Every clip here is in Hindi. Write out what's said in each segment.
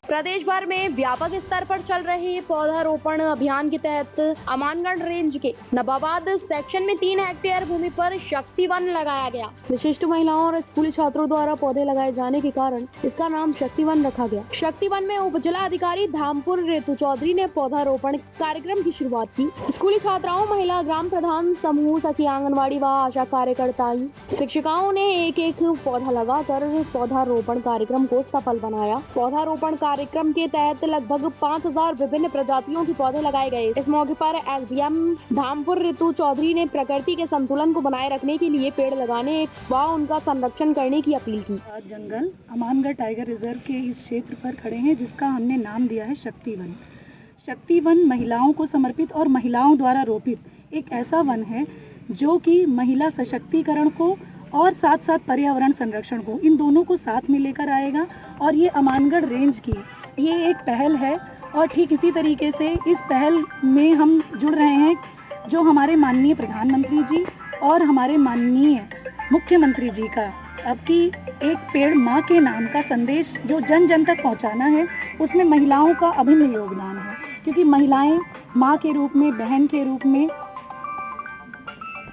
प्रदेश भर में व्यापक स्तर पर चल रहे पौधारोपण अभियान के तहत अमानगढ़ रेंज के नवाबाद सेक्शन में 3 हेक्टेयर भूमि पर शक्ति वन लगाया गया। विशिष्ट महिलाओं और स्कूली छात्रों द्वारा पौधे लगाए जाने के कारण इसका नाम शक्ति वन रखा गया। शक्ति वन में उप जिला अधिकारी धामपुर ऋतु चौधरी ने पौधारोपण कार्यक्रम की शुरुआत की। स्कूली छात्राओं, महिला ग्राम प्रधान समूह, सखी आंगनबाड़ी व आशा कार्यकर्ताएं, शिक्षिकाओं ने एक पौधा लगाकर पौधारोपण कार्यक्रम को सफल बनाया। पौधारोपण कार्यक्रम के तहत लगभग 5000 विभिन्न प्रजातियों के पौधे लगाए गए। इस मौके पर एसडीएम धामपुर ऋतु चौधरी ने प्रकृति के संतुलन को बनाए रखने के लिए पेड़ लगाने व उनका संरक्षण करने की अपील की। जंगल अमानगढ़ टाइगर रिजर्व के इस क्षेत्र पर खड़े हैं, जिसका हमने नाम दिया है शक्ति वन। शक्ति वन महिलाओं को समर्पित और महिलाओं द्वारा रोपित एक ऐसा वन है जो कि महिला सशक्तिकरण को और साथ साथ पर्यावरण संरक्षण को, इन दोनों को साथ में लेकर आएगा। और ये अमानगढ़ रेंज की ये एक पहल है और ठीक इसी तरीके से इस पहल में हम जुड़ रहे हैं जो हमारे माननीय प्रधानमंत्री जी और हमारे माननीय मुख्यमंत्री जी का अब की एक पेड़ माँ के नाम का संदेश जो जन जन तक पहुँचाना है, उसमें महिलाओं का अभिन्न योगदान है। क्योंकि महिलाएं माँ के रूप में, बहन के रूप में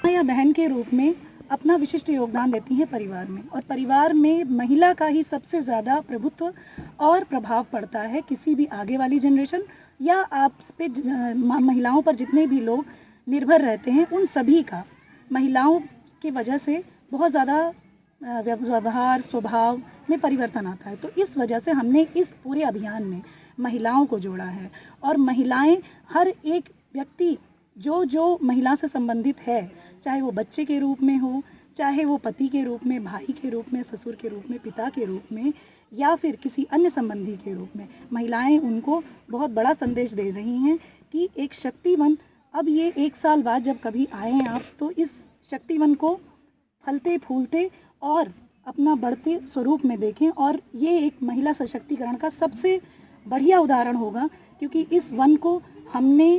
या बहन के रूप में अपना विशिष्ट योगदान देती हैं परिवार में, और परिवार में महिला का ही सबसे ज़्यादा प्रभुत्व और प्रभाव पड़ता है। किसी भी आगे वाली जनरेशन या आप पे महिलाओं पर जितने भी लोग निर्भर रहते हैं, उन सभी का महिलाओं की वजह से बहुत ज़्यादा व्यवहार, स्वभाव में परिवर्तन आता है। तो इस वजह से हमने इस पूरे अभियान में महिलाओं को जोड़ा है और महिलाएं, हर एक व्यक्ति जो महिला से संबंधित है, चाहे वो बच्चे के रूप में हो, चाहे वो पति के रूप में, भाई के रूप में, ससुर के रूप में, पिता के रूप में या फिर किसी अन्य संबंधी के रूप में, महिलाएं उनको बहुत बड़ा संदेश दे रही हैं कि एक शक्ति वन, अब ये 1 साल बाद जब कभी आएँ आप, तो इस शक्ति वन को फलते फूलते और अपना बढ़ते स्वरूप में देखें। और ये एक महिला सशक्तिकरण का सबसे बढ़िया उदाहरण होगा, क्योंकि इस वन को हमने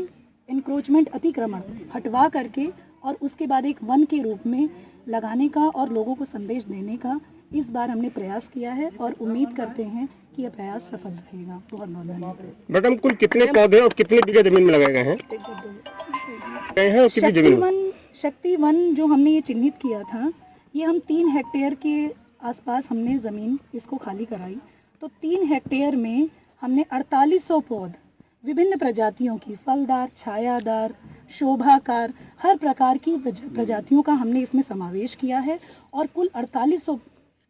इंक्रोचमेंट, अतिक्रमण हटवा करके और उसके बाद एक वन के रूप में लगाने का और लोगों को संदेश देने का इस बार हमने प्रयास किया है और उम्मीद करते हैं कि यह प्रयास सफल रहेगा। बहुत बहुत धन्यवाद। मैडम, कुल कितने पौधे और कितने बीघा जमीन में लगाए गए हैं? शक्ति वन जो हमने ये चिन्हित किया था, ये हम 3 हेक्टेयर के आसपास हमने ज़मीन इसको खाली कराई। तो 3 हेक्टेयर में हमने 4800 पौध विभिन्न प्रजातियों की, फलदार, छायादार, शोभाकार, हर प्रकार की प्रजातियों का हमने इसमें समावेश किया है और कुल 4800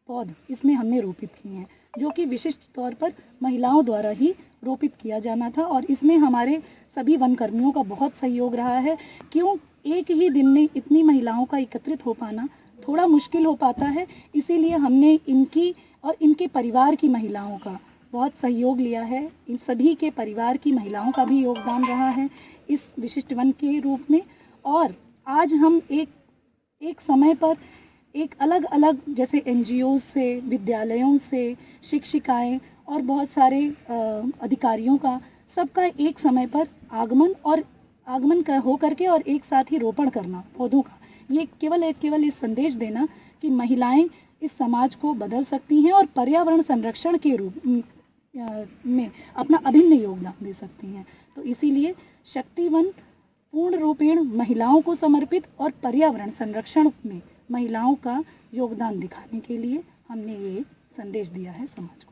पौध इसमें हमने रोपित किए हैं, जो कि विशिष्ट तौर पर महिलाओं द्वारा ही रोपित किया जाना था। और इसमें हमारे सभी वन कर्मियों का बहुत सहयोग रहा है। क्यों, एक ही दिन में इतनी महिलाओं का एकत्रित हो पाना थोड़ा मुश्किल हो पाता है, इसीलिए हमने इनकी और इनके परिवार की महिलाओं का बहुत सहयोग लिया है। इन सभी के परिवार की महिलाओं का भी योगदान रहा है इस विशिष्ट वन के रूप में। और आज हम एक समय पर एक अलग अलग, जैसे NGO से, विद्यालयों से, शिक्षिकाएं और बहुत सारे अधिकारियों का, सबका एक समय पर आगमन हो करके और एक साथ ही रोपण करना पौधों का, ये केवल इस संदेश देना कि महिलाएं इस समाज को बदल सकती हैं और पर्यावरण संरक्षण के रूप में अपना अभिन्न योगदान दे सकती हैं। तो इसीलिए शक्ति वन पूर्ण रूपेण महिलाओं को समर्पित और पर्यावरण संरक्षण में महिलाओं का योगदान दिखाने के लिए हमने ये संदेश दिया है समाज को।